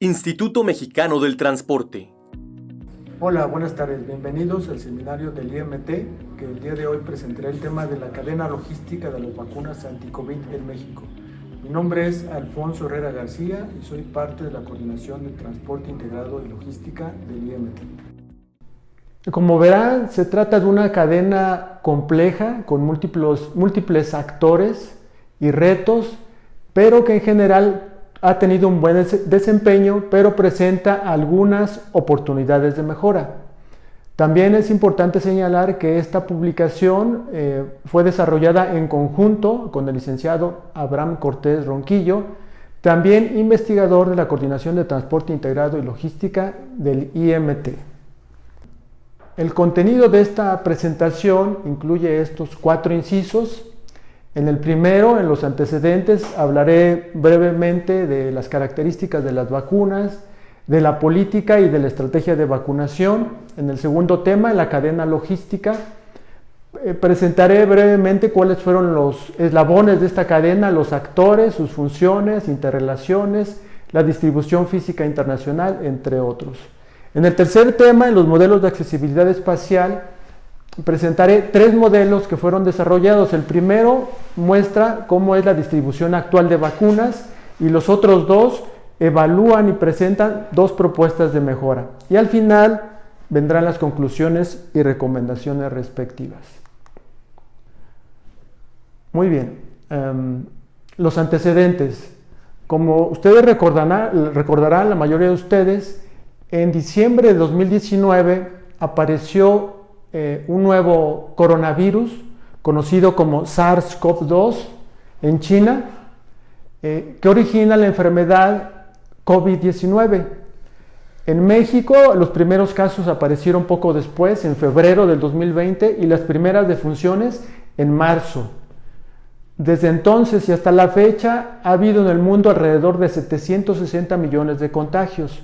Instituto Mexicano del Transporte. Hola, buenas tardes. Bienvenidos al seminario del IMT, que el día de hoy presentaré el tema de la cadena logística de las vacunas anti-COVID en México. Mi nombre es Alfonso Herrera García y soy parte de la Coordinación de Transporte Integrado y Logística del IMT. Como verán, se trata de una cadena compleja con múltiples actores y retos, pero que en general ha tenido un buen desempeño, pero presenta algunas oportunidades de mejora. También es importante señalar que esta publicación fue desarrollada en conjunto con el licenciado Abraham Cortés Ronquillo, también investigador de la Coordinación de Transporte Integrado y Logística del IMT. El contenido de esta presentación incluye estos 4 incisos. En el primero, en los antecedentes, hablaré brevemente de las características de las vacunas, de la política y de la estrategia de vacunación. En el segundo tema, en la cadena logística, presentaré brevemente cuáles fueron los eslabones de esta cadena, los actores, sus funciones, interrelaciones, la distribución física internacional, entre otros. En el tercer tema, en los modelos de accesibilidad espacial, presentaré 3 modelos que fueron desarrollados. El primero muestra cómo es la distribución actual de vacunas y los otros 2 evalúan y presentan 2 propuestas de mejora. Y al final vendrán las conclusiones y recomendaciones respectivas. Muy bien, los antecedentes. Como ustedes recordarán, la mayoría de ustedes, en diciembre de 2019 apareció un nuevo coronavirus conocido como SARS-CoV-2 en China, que origina la enfermedad COVID-19. En México los primeros casos aparecieron poco después, en febrero del 2020, y las primeras defunciones en marzo. Desde entonces y hasta la fecha ha habido en el mundo alrededor de 760 millones de contagios.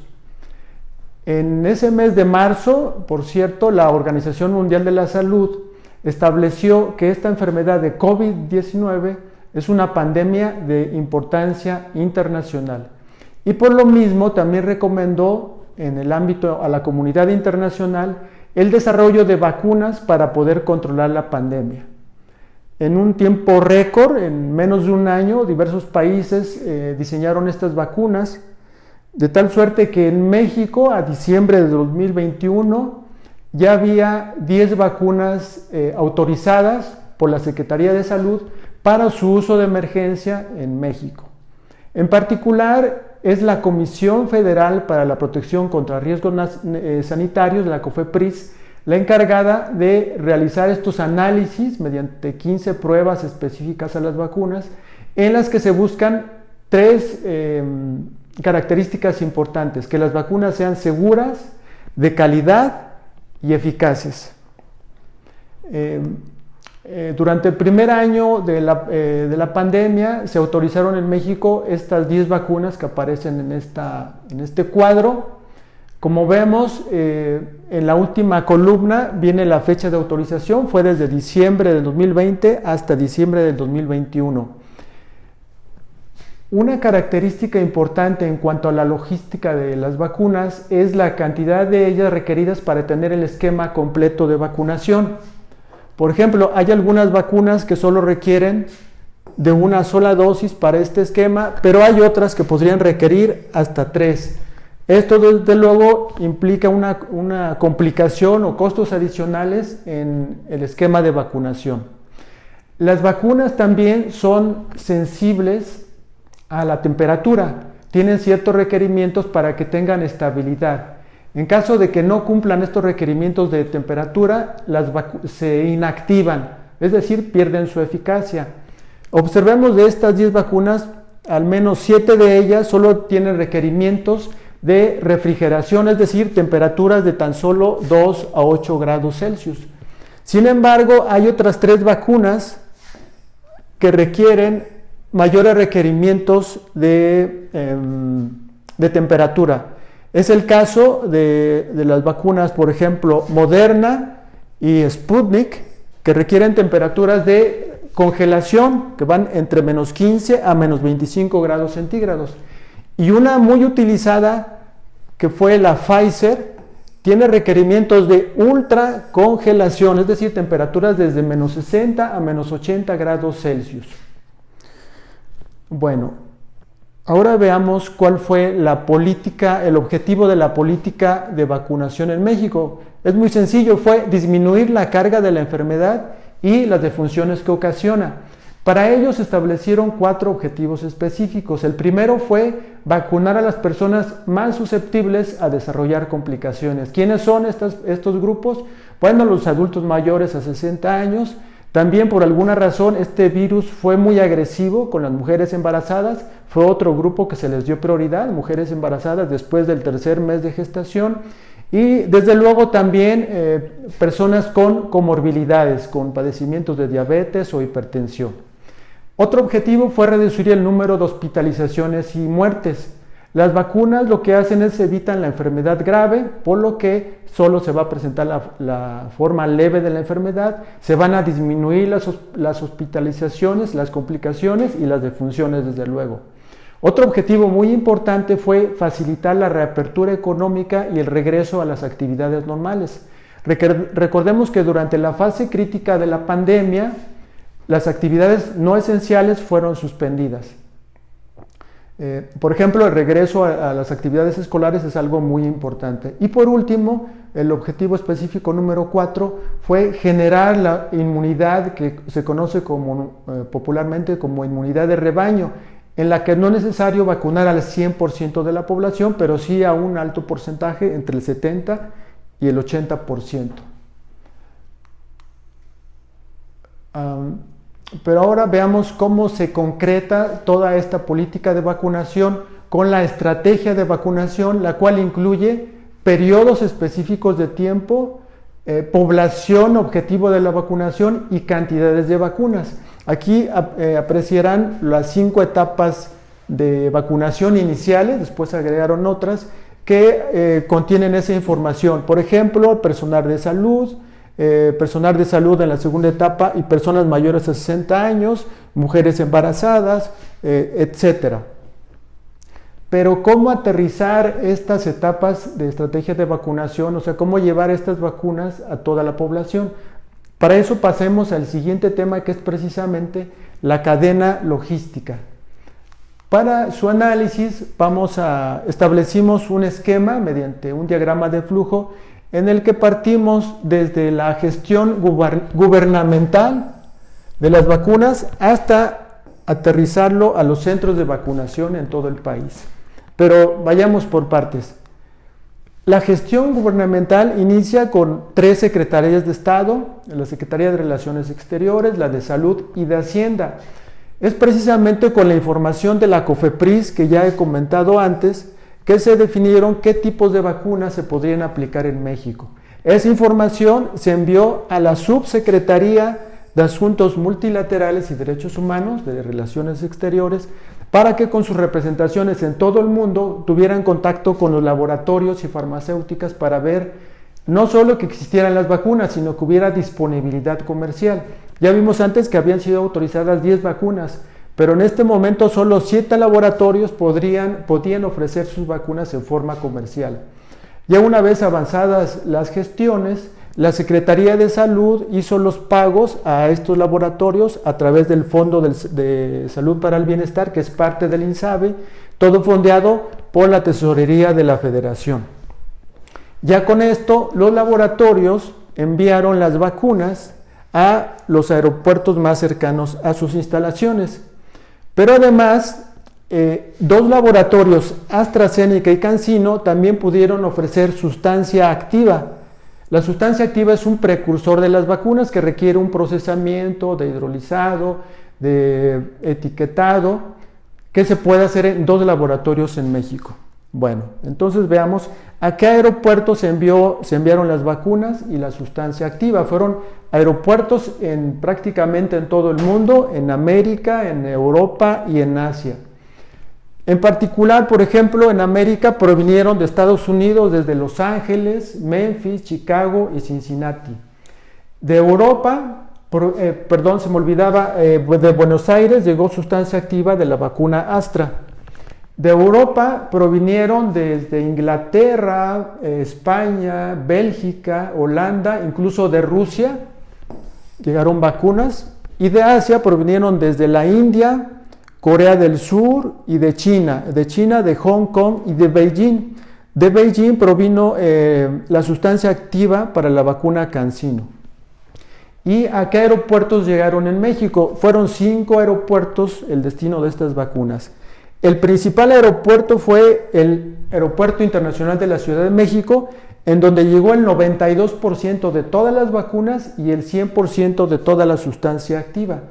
En ese mes de marzo, por cierto, la Organización Mundial de la Salud estableció que esta enfermedad de COVID-19 es una pandemia de importancia internacional. Y por lo mismo también recomendó en el ámbito a la comunidad internacional el desarrollo de vacunas para poder controlar la pandemia. En un tiempo récord, en menos de un año, diversos países diseñaron estas vacunas, de tal suerte que en México, a diciembre de 2021, ya había 10 vacunas autorizadas por la Secretaría de Salud para su uso de emergencia en México. En particular, es la Comisión Federal para la Protección contra Riesgos Sanitarios, la COFEPRIS, la encargada de realizar estos análisis mediante 15 pruebas específicas a las vacunas, en las que se buscan 3 características importantes: que las vacunas sean seguras, de calidad y eficaces. Durante el primer año de la pandemia se autorizaron en México estas 10 vacunas que aparecen en este cuadro. Como vemos, en la última columna viene la fecha de autorización, fue desde diciembre del 2020 hasta diciembre del 2021. Una característica importante en cuanto a la logística de las vacunas es la cantidad de ellas requeridas para tener el esquema completo de vacunación. Por ejemplo, hay algunas vacunas que solo requieren de una sola dosis para este esquema, pero hay otras que podrían requerir hasta 3. Esto desde luego implica una complicación o costos adicionales en el esquema de vacunación. Las vacunas también son sensibles a la temperatura, tienen ciertos requerimientos para que tengan estabilidad. En caso de que no cumplan estos requerimientos de temperatura, se inactivan, es decir, pierden su eficacia. Observemos de estas 10 vacunas, al menos 7 de ellas solo tienen requerimientos de refrigeración, es decir, temperaturas de tan solo 2 a 8 grados Celsius. Sin embargo, hay otras 3 vacunas que requieren mayores requerimientos de temperatura. Es el caso de las vacunas, por ejemplo, Moderna y Sputnik, que requieren temperaturas de congelación que van entre menos 15 a menos 25 grados centígrados. Y una muy utilizada, que fue la Pfizer, tiene requerimientos de ultra congelación, es decir, temperaturas desde menos 60 a menos 80 grados Celsius. Bueno, ahora veamos cuál fue la política, el objetivo de la política de vacunación en México. Es muy sencillo, fue disminuir la carga de la enfermedad y las defunciones que ocasiona. Para ello se establecieron 4 objetivos específicos. El primero fue vacunar a las personas más susceptibles a desarrollar complicaciones. ¿Quiénes son estos grupos? Bueno, los adultos mayores a 60 años. También por alguna razón este virus fue muy agresivo con las mujeres embarazadas. Fue otro grupo que se les dio prioridad, mujeres embarazadas después del 3er mes de gestación. Y desde luego también personas con comorbilidades, con padecimientos de diabetes o hipertensión. Otro objetivo fue reducir el número de hospitalizaciones y muertes. Las vacunas lo que hacen es evitan la enfermedad grave, por lo que solo se va a presentar la forma leve de la enfermedad, se van a disminuir las hospitalizaciones, las complicaciones y las defunciones, desde luego. Otro objetivo muy importante fue facilitar la reapertura económica y el regreso a las actividades normales. Recordemos que durante la fase crítica de la pandemia, las actividades no esenciales fueron suspendidas. Por ejemplo, el regreso a las actividades escolares es algo muy importante. Y por último, el objetivo específico número 4 fue generar la inmunidad que se conoce popularmente como inmunidad de rebaño, en la que no es necesario vacunar al 100% de la población, pero sí a un alto porcentaje, entre el 70 y el 80%. Pero ahora veamos cómo se concreta toda esta política de vacunación con la estrategia de vacunación, la cual incluye periodos específicos de tiempo, población objetivo de la vacunación y cantidades de vacunas. Aquí apreciarán las 5 etapas de vacunación iniciales, después agregaron otras que contienen esa información. Por ejemplo, personal de salud en la segunda etapa y personas mayores a 60 años, mujeres embarazadas, etc. Pero ¿cómo aterrizar estas etapas de estrategia de vacunación? O sea, ¿cómo llevar estas vacunas a toda la población? Para eso pasemos al siguiente tema, que es precisamente la cadena logística. Para su análisis establecimos un esquema mediante un diagrama de flujo en el que partimos desde la gestión gubernamental de las vacunas hasta aterrizarlo a los centros de vacunación en todo el país. Pero vayamos por partes. La gestión gubernamental inicia con 3 secretarías de Estado, la Secretaría de Relaciones Exteriores, la de Salud y de Hacienda. Es precisamente con la información de la COFEPRIS, que ya he comentado antes, que se definieron qué tipos de vacunas se podrían aplicar en México. Esa información se envió a la Subsecretaría de Asuntos Multilaterales y Derechos Humanos, de Relaciones Exteriores, para que con sus representaciones en todo el mundo tuvieran contacto con los laboratorios y farmacéuticas para ver no solo que existieran las vacunas, sino que hubiera disponibilidad comercial. Ya vimos antes que habían sido autorizadas 10 vacunas, pero en este momento solo 7 laboratorios podían ofrecer sus vacunas en forma comercial. Ya una vez avanzadas las gestiones, la Secretaría de Salud hizo los pagos a estos laboratorios a través del Fondo de Salud para el Bienestar, que es parte del INSABI, todo fondeado por la Tesorería de la Federación. Ya con esto, los laboratorios enviaron las vacunas a los aeropuertos más cercanos a sus instalaciones. Pero además, 2 laboratorios, AstraZeneca y CanSino, también pudieron ofrecer sustancia activa. La sustancia activa es un precursor de las vacunas que requiere un procesamiento de hidrolizado, de etiquetado, que se puede hacer en 2 laboratorios en México. Bueno, entonces veamos a qué aeropuertos se enviaron las vacunas y la sustancia activa. Fueron aeropuertos prácticamente en todo el mundo, en América, en Europa y en Asia. En particular, por ejemplo, en América provinieron de Estados Unidos desde Los Ángeles, Memphis, Chicago y Cincinnati. De Europa, de Buenos Aires llegó sustancia activa de la vacuna Astra. De Europa provinieron desde Inglaterra, España, Bélgica, Holanda, incluso de Rusia, llegaron vacunas, y de Asia provinieron desde la India, Corea del Sur y de China, de Hong Kong y de Beijing. De Beijing provino la sustancia activa para la vacuna CanSino. ¿Y a qué aeropuertos llegaron en México? Fueron 5 aeropuertos el destino de estas vacunas. El principal aeropuerto fue el Aeropuerto Internacional de la Ciudad de México, en donde llegó el 92% de todas las vacunas y el 100% de toda la sustancia activa.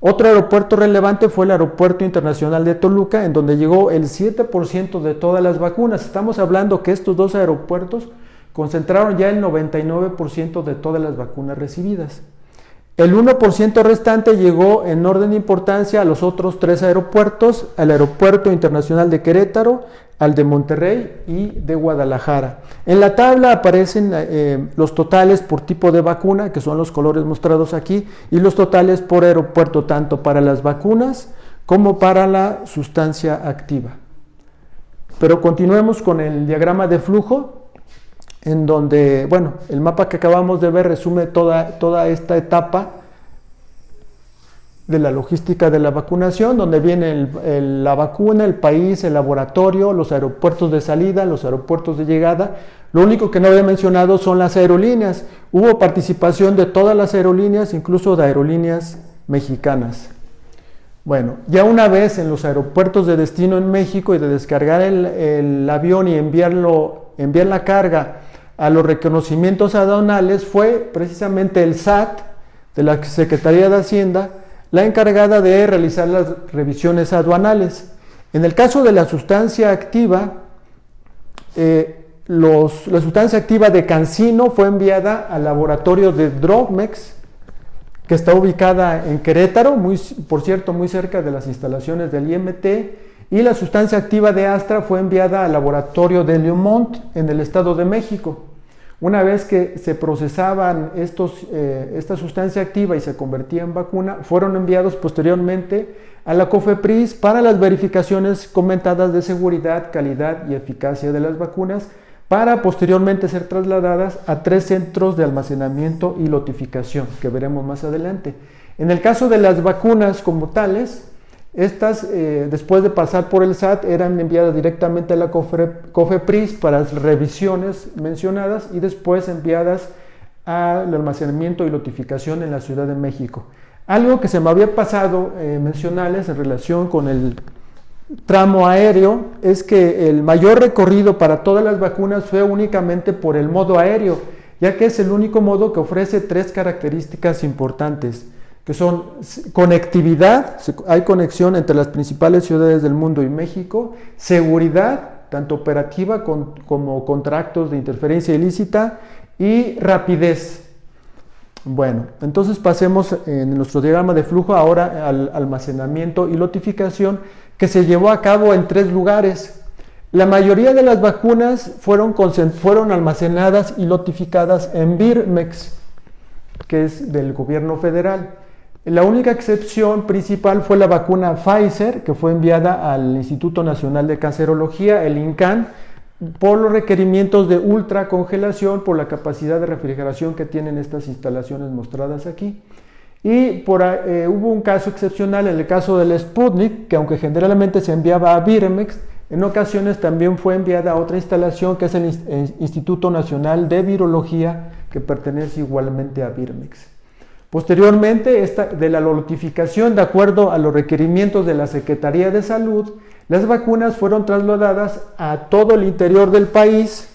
Otro aeropuerto relevante fue el Aeropuerto Internacional de Toluca, en donde llegó el 7% de todas las vacunas. Estamos hablando que estos 2 aeropuertos concentraron ya el 99% de todas las vacunas recibidas. El 1% restante llegó en orden de importancia a los otros 3 aeropuertos, al Aeropuerto Internacional de Querétaro, al de Monterrey y de Guadalajara. En la tabla aparecen los totales por tipo de vacuna, que son los colores mostrados aquí, y los totales por aeropuerto, tanto para las vacunas como para la sustancia activa. Pero continuemos con el diagrama de flujo, en donde, bueno, el mapa que acabamos de ver resume toda esta etapa de la logística de la vacunación, donde viene la vacuna, el país, el laboratorio, los aeropuertos de salida, los aeropuertos de llegada. Lo único que no había mencionado son las aerolíneas. Hubo participación de todas las aerolíneas, incluso de aerolíneas mexicanas. Bueno, ya una vez en los aeropuertos de destino en México y de descargar el avión y enviar la carga a los reconocimientos aduanales, fue precisamente el SAT de la Secretaría de Hacienda la encargada de realizar las revisiones aduanales. En el caso de la sustancia activa, la sustancia activa de CanSino fue enviada al laboratorio de Drogmex, que está ubicada en Querétaro, por cierto, muy cerca de las instalaciones del IMT, y la sustancia activa de Astra fue enviada al laboratorio de Leumont en el Estado de México. Una vez que se procesaban esta sustancia activa y se convertía en vacuna, fueron enviados posteriormente a la COFEPRIS para las verificaciones comentadas de seguridad, calidad y eficacia de las vacunas, para posteriormente ser trasladadas a 3 centros de almacenamiento y lotificación, que veremos más adelante. En el caso de las vacunas como tales, estas, después de pasar por el SAT, eran enviadas directamente a la COFEPRIS para las revisiones mencionadas y después enviadas al almacenamiento y lotificación en la Ciudad de México. Algo que se me había pasado mencionarles en relación con el tramo aéreo es que el mayor recorrido para todas las vacunas fue únicamente por el modo aéreo, ya que es el único modo que ofrece 3 características importantes, que son conectividad, hay conexión entre las principales ciudades del mundo y México, seguridad, tanto operativa como contra actos de interferencia ilícita, y rapidez. Bueno, entonces pasemos en nuestro diagrama de flujo ahora al almacenamiento y lotificación, que se llevó a cabo en 3 lugares. La mayoría de las vacunas fueron almacenadas y lotificadas en Birmex, que es del gobierno federal. La única excepción principal fue la vacuna Pfizer, que fue enviada al Instituto Nacional de Cancerología, el INCAN, por los requerimientos de ultracongelación, por la capacidad de refrigeración que tienen estas instalaciones mostradas aquí. Y hubo un caso excepcional en el caso del Sputnik, que aunque generalmente se enviaba a Birmex, en ocasiones también fue enviada a otra instalación, que es el Instituto Nacional de Virología, que pertenece igualmente a Birmex. Posteriormente, de la lotificación, de acuerdo a los requerimientos de la Secretaría de Salud, las vacunas fueron trasladadas a todo el interior del país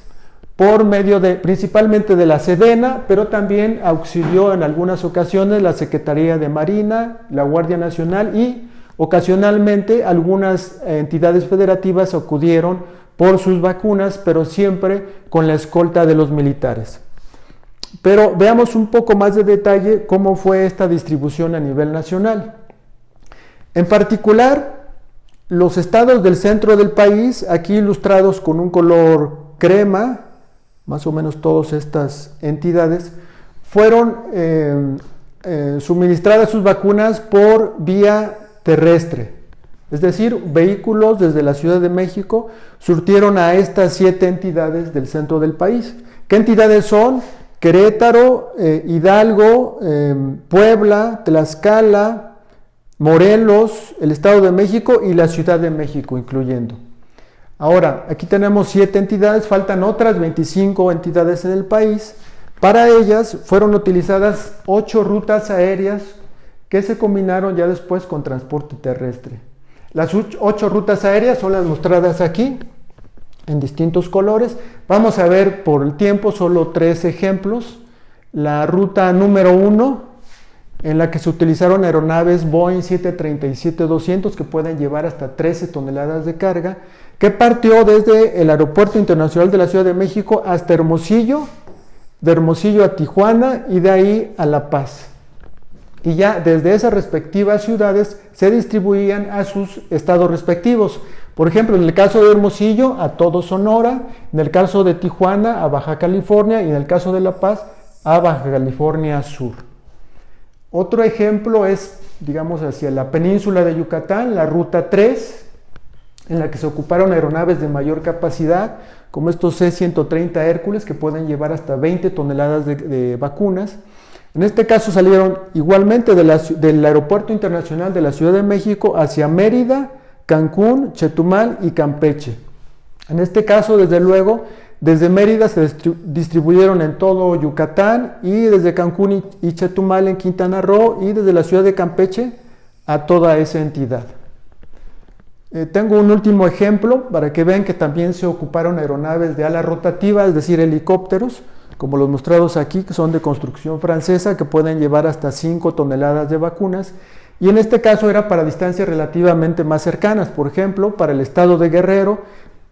por medio principalmente de la Sedena, pero también auxilió en algunas ocasiones la Secretaría de Marina, la Guardia Nacional y ocasionalmente algunas entidades federativas acudieron por sus vacunas, pero siempre con la escolta de los militares. Pero veamos un poco más de detalle cómo fue esta distribución a nivel nacional. En particular, los estados del centro del país, aquí ilustrados con un color crema, más o menos todas estas entidades, fueron suministradas sus vacunas por vía terrestre. Es decir, vehículos desde la Ciudad de México surtieron a estas 7 entidades del centro del país. ¿Qué entidades son? Querétaro, Hidalgo, Puebla, Tlaxcala, Morelos, el Estado de México y la Ciudad de México incluyendo. Ahora, aquí tenemos 7 entidades, faltan otras 25 entidades en el país. Para ellas fueron utilizadas 8 rutas aéreas que se combinaron ya después con transporte terrestre. Las 8 rutas aéreas son las mostradas aquí, en distintos colores. Vamos a ver por el tiempo solo 3 ejemplos. La ruta número 1, en la que se utilizaron aeronaves Boeing 737-200 que pueden llevar hasta 13 toneladas de carga, que partió desde el Aeropuerto Internacional de la Ciudad de México hasta Hermosillo, de Hermosillo a Tijuana y de ahí a La Paz. Y ya desde esas respectivas ciudades se distribuían a sus estados respectivos. Por ejemplo, en el caso de Hermosillo, a todo Sonora, en el caso de Tijuana, a Baja California, y en el caso de La Paz, a Baja California Sur. Otro ejemplo es, digamos, hacia la península de Yucatán, la ruta 3, en la que se ocuparon aeronaves de mayor capacidad, como estos C-130 Hércules, que pueden llevar hasta 20 toneladas de vacunas. En este caso salieron igualmente del Aeropuerto Internacional de la Ciudad de México hacia Mérida, Cancún, Chetumal y Campeche. En este caso, desde luego, desde Mérida se distribuyeron en todo Yucatán, y desde Cancún y Chetumal en Quintana Roo, y desde la ciudad de Campeche a toda esa entidad. Tengo un último ejemplo para que vean que también se ocuparon aeronaves de ala rotativa, es decir, helicópteros, como los mostrados aquí, que son de construcción francesa, que pueden llevar hasta 5 toneladas de vacunas, y en este caso era para distancias relativamente más cercanas. Por ejemplo, para el estado de Guerrero,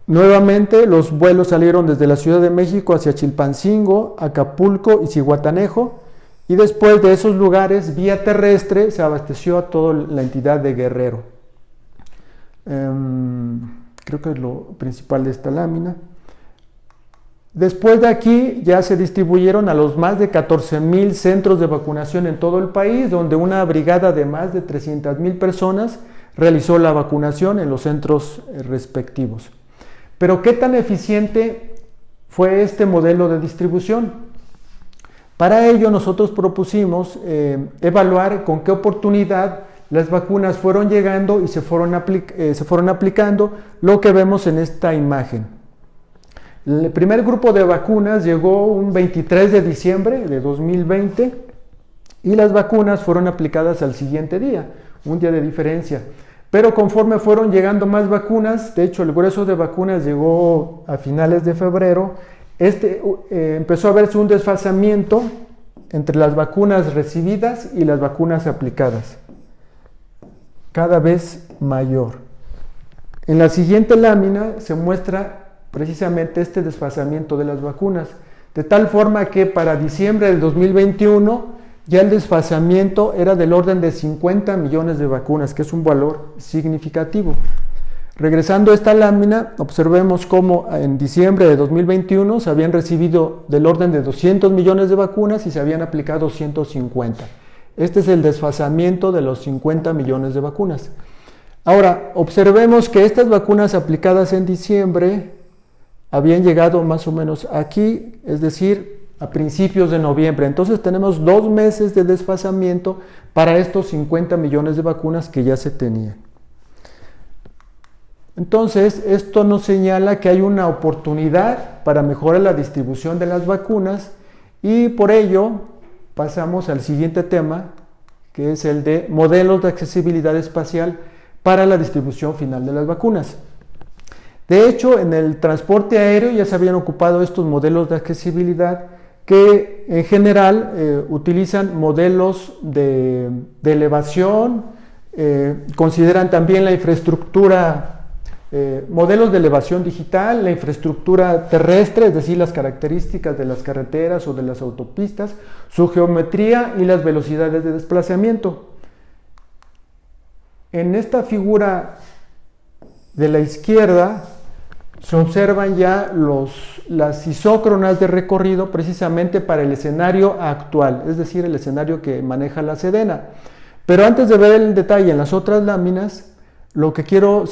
nuevamente los vuelos salieron desde la Ciudad de México hacia Chilpancingo, Acapulco y Zihuatanejo, y después de esos lugares, vía terrestre, se abasteció a toda la entidad de Guerrero. Creo que es lo principal de esta lámina. Después de aquí ya se distribuyeron a los más de 14,000 centros de vacunación en todo el país, donde una brigada de más de 300,000 personas realizó la vacunación en los centros respectivos. Pero ¿qué tan eficiente fue este modelo de distribución? Para ello nosotros propusimos evaluar con qué oportunidad las vacunas fueron llegando y se fueron aplicando, lo que vemos en esta imagen. El primer grupo de vacunas llegó un 23 de diciembre de 2020 y las vacunas fueron aplicadas al siguiente día, un día de diferencia. Pero conforme fueron llegando más vacunas, de hecho el grueso de vacunas llegó a finales de febrero, empezó a verse un desfasamiento entre las vacunas recibidas y las vacunas aplicadas, cada vez mayor. En la siguiente lámina se muestra precisamente este desfasamiento de las vacunas, de tal forma que para diciembre del 2021 ya el desfasamiento era del orden de 50 millones de vacunas, que es un valor significativo. Regresando a esta lámina, observemos cómo en diciembre de 2021 se habían recibido del orden de 200 millones de vacunas y se habían aplicado 150. Este es el desfasamiento de los 50 millones de vacunas. Ahora, observemos que estas vacunas aplicadas en diciembre habían llegado más o menos aquí, es decir, a principios de noviembre. Entonces tenemos 2 meses de desfasamiento para estos 50 millones de vacunas que ya se tenían. Entonces, esto nos señala que hay una oportunidad para mejorar la distribución de las vacunas, y por ello pasamos al siguiente tema, que es el de modelos de accesibilidad espacial para la distribución final de las vacunas. De hecho, en el transporte aéreo ya se habían ocupado estos modelos de accesibilidad que en general utilizan modelos de elevación, consideran también la infraestructura, modelos de elevación digital, la infraestructura terrestre, es decir, las características de las carreteras o de las autopistas, su geometría y las velocidades de desplazamiento. En esta figura de la izquierda se observan ya las isócronas de recorrido precisamente para el escenario actual, es decir, el escenario que maneja la Sedena. Pero antes de ver el detalle en las otras láminas, lo que quiero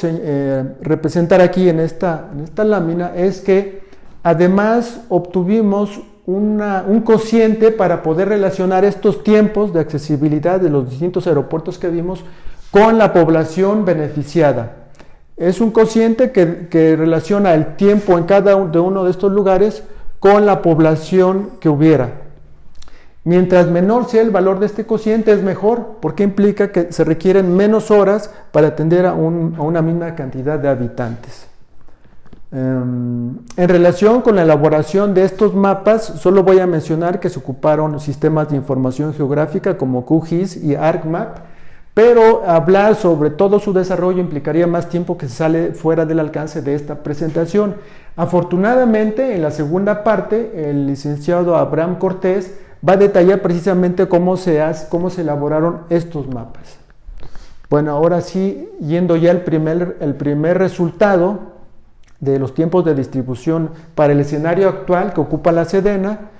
representar aquí en esta lámina es que además obtuvimos un cociente para poder relacionar estos tiempos de accesibilidad de los distintos aeropuertos que vimos con la población beneficiada. Es un cociente que relaciona el tiempo en cada uno de estos lugares con la población que hubiera. Mientras menor sea el valor de este cociente es mejor, porque implica que se requieren menos horas para atender a una misma cantidad de habitantes. En relación con la elaboración de estos mapas, solo voy a mencionar que se ocuparon sistemas de información geográfica como QGIS y ArcMap, pero hablar sobre todo su desarrollo implicaría más tiempo que se sale fuera del alcance de esta presentación. Afortunadamente, en la segunda parte, el licenciado Abraham Cortés va a detallar precisamente cómo se elaboraron estos mapas. Bueno, ahora sí, yendo ya el primer resultado de los tiempos de distribución para el escenario actual que ocupa la Sedena,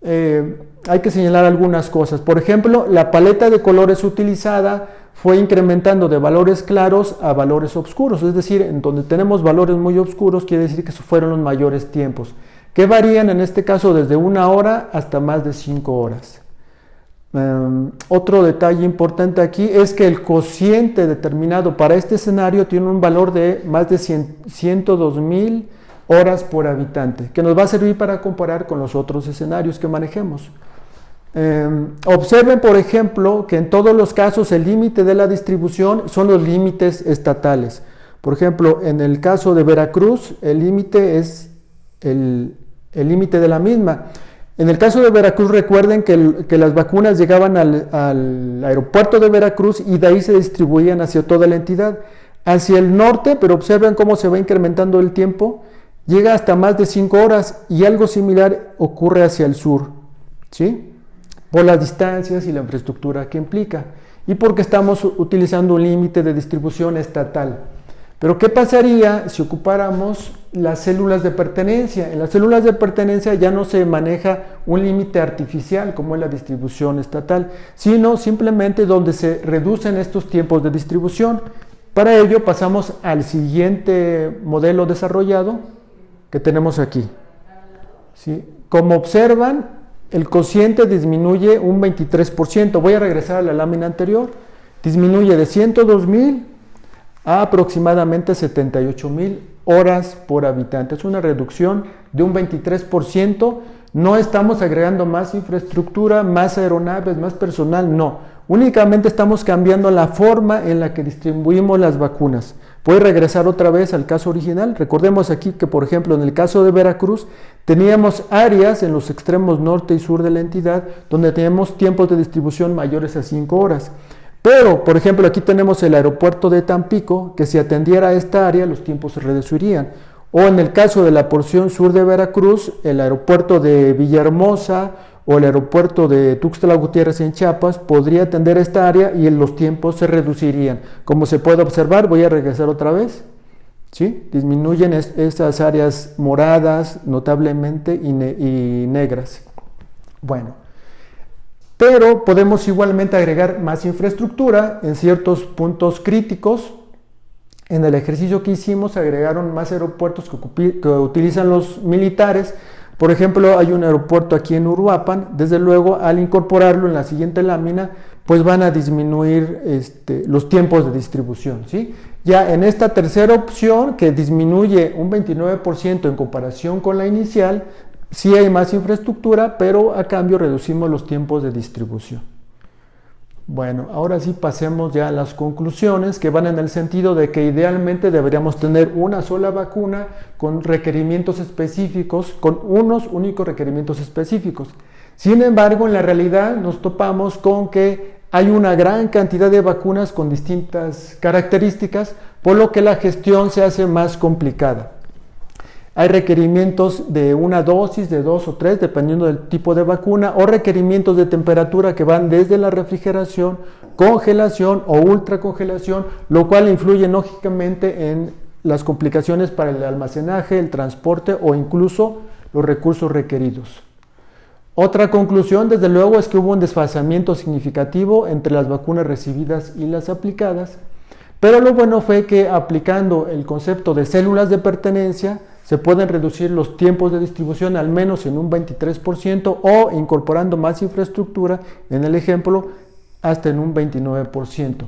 hay que señalar algunas cosas. Por ejemplo, la paleta de colores utilizada fue incrementando de valores claros a valores oscuros, es decir, en donde tenemos valores muy oscuros quiere decir que fueron los mayores tiempos, que varían en este caso desde 1 hora hasta más de 5 horas. Otro detalle importante aquí es que el cociente determinado para este escenario tiene un valor de más de 102,000 horas por habitante, que nos va a servir para comparar con los otros escenarios que manejemos. Observen, por ejemplo, que en todos los casos el límite de la distribución son los límites estatales. Por ejemplo, en el caso de Veracruz, el límite es el límite de la misma. En el caso de Veracruz, recuerden que las vacunas llegaban al aeropuerto de Veracruz y de ahí se distribuían hacia toda la entidad. Hacia el norte, pero observen cómo se va incrementando el tiempo, llega hasta más de 5 horas y algo similar ocurre hacia el sur, ¿sí? Por las distancias y la infraestructura que implica y porque estamos utilizando un límite de distribución estatal. Pero ¿qué pasaría si ocupáramos las células de pertenencia? En las células de pertenencia ya no se maneja un límite artificial como es la distribución estatal, sino simplemente donde se reducen estos tiempos de distribución. Para ello pasamos al siguiente modelo desarrollado que tenemos aquí. ¿Sí? Como observan, el cociente disminuye un 23%. Voy a regresar a la lámina anterior. Disminuye de 102,000 a aproximadamente 78,000 horas por habitante. Es una reducción de un 23%. No estamos agregando más infraestructura, más aeronaves, más personal, no. Únicamente estamos cambiando la forma en la que distribuimos las vacunas. Voy a regresar otra vez al caso original. Recordemos aquí que, por ejemplo, en el caso de Veracruz, teníamos áreas en los extremos norte y sur de la entidad donde teníamos tiempos de distribución mayores a 5 horas. Pero, por ejemplo, aquí tenemos el aeropuerto de Tampico, que si atendiera a esta área, los tiempos se reducirían. O en el caso de la porción sur de Veracruz, el aeropuerto de Villahermosa o el aeropuerto de Tuxtla Gutiérrez en Chiapas podría atender a esta área y los tiempos se reducirían. Como se puede observar, voy a regresar otra vez, ¿sí? Disminuyen esas áreas moradas notablemente y negras. Bueno. Pero podemos igualmente agregar más infraestructura en ciertos puntos críticos. En el ejercicio que hicimos agregaron más aeropuertos que utilizan los militares. Por ejemplo, hay un aeropuerto aquí en Uruapan. Desde luego, al incorporarlo en la siguiente lámina, pues van a disminuir los tiempos de distribución, ¿sí? Ya en esta tercera opción, que disminuye un 29% en comparación con la inicial, sí hay más infraestructura, pero a cambio reducimos los tiempos de distribución. Bueno, ahora sí pasemos ya a las conclusiones que van en el sentido de que idealmente deberíamos tener una sola vacuna con requerimientos específicos, con unos únicos requerimientos específicos. Sin embargo, en la realidad nos topamos con que hay una gran cantidad de vacunas con distintas características, por lo que la gestión se hace más complicada. Hay requerimientos de una dosis, de 2 o 3, dependiendo del tipo de vacuna, o requerimientos de temperatura que van desde la refrigeración, congelación o ultracongelación, lo cual influye lógicamente en las complicaciones para el almacenaje, el transporte o incluso los recursos requeridos. Otra conclusión, desde luego, es que hubo un desfasamiento significativo entre las vacunas recibidas y las aplicadas, Pero lo bueno fue que aplicando el concepto de células de pertenencia, se pueden reducir los tiempos de distribución al menos en un 23% o incorporando más infraestructura, en el ejemplo, hasta en un 29%.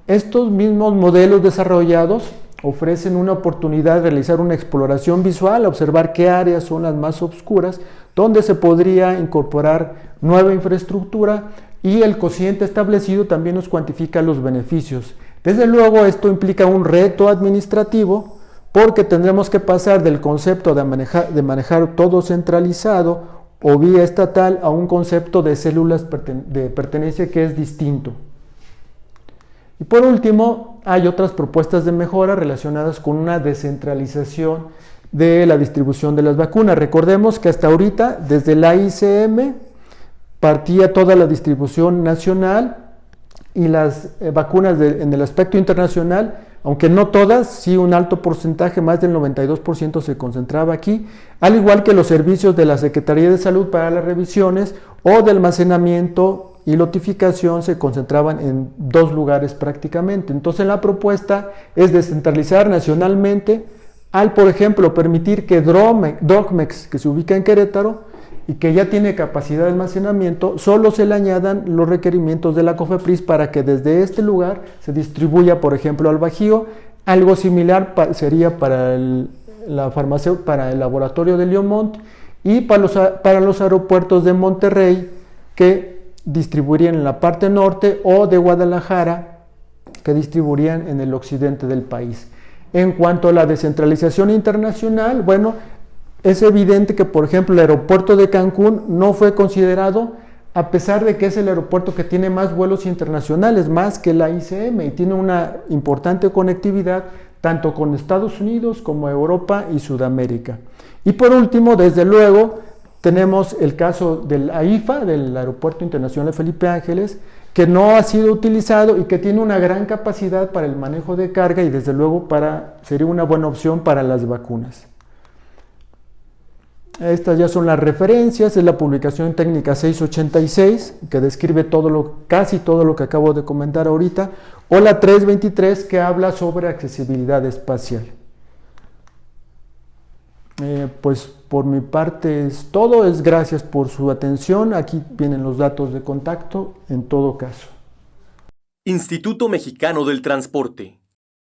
Estos mismos modelos desarrollados ofrecen una oportunidad de realizar una exploración visual, observar qué áreas son las más oscuras, donde se podría incorporar nueva infraestructura, y el cociente establecido también nos cuantifica los beneficios. Desde luego esto implica un reto administrativo, porque tendremos que pasar del concepto de manejar todo centralizado o vía estatal a un concepto de células de pertenencia que es distinto. Y por último, hay otras propuestas de mejora relacionadas con una descentralización de la distribución de las vacunas. Recordemos que hasta ahorita, desde la ICM, partía toda la distribución nacional y las vacunas en el aspecto internacional, aunque no todas, sí un alto porcentaje, más del 92% se concentraba aquí, al igual que los servicios de la Secretaría de Salud para las revisiones o de almacenamiento y lotificación se concentraban en 2 lugares prácticamente. Entonces la propuesta es descentralizar nacionalmente al, por ejemplo, permitir que Docmex, que se ubica en Querétaro y que ya tiene capacidad de almacenamiento, solo se le añadan los requerimientos de la COFEPRIS para que desde este lugar se distribuya, por ejemplo, al Bajío. Algo similar sería para el laboratorio de Leomont y para los aeropuertos de Monterrey, que distribuirían en la parte norte, o de Guadalajara, que distribuirían en el occidente del país. En cuanto a la descentralización internacional, bueno, es evidente que, por ejemplo, el aeropuerto de Cancún no fue considerado, a pesar de que es el aeropuerto que tiene más vuelos internacionales, más que la ICM, y tiene una importante conectividad tanto con Estados Unidos como Europa y Sudamérica. Y por último, desde luego, tenemos el caso del AIFA, del Aeropuerto Internacional Felipe Ángeles, que no ha sido utilizado y que tiene una gran capacidad para el manejo de carga y desde luego sería una buena opción para las vacunas. Estas ya son las referencias, es la publicación técnica 686, que describe casi todo lo que acabo de comentar ahorita, o la 323, que habla sobre accesibilidad espacial. Pues por mi parte es todo, gracias por su atención. Aquí vienen los datos de contacto en todo caso. Instituto Mexicano del Transporte.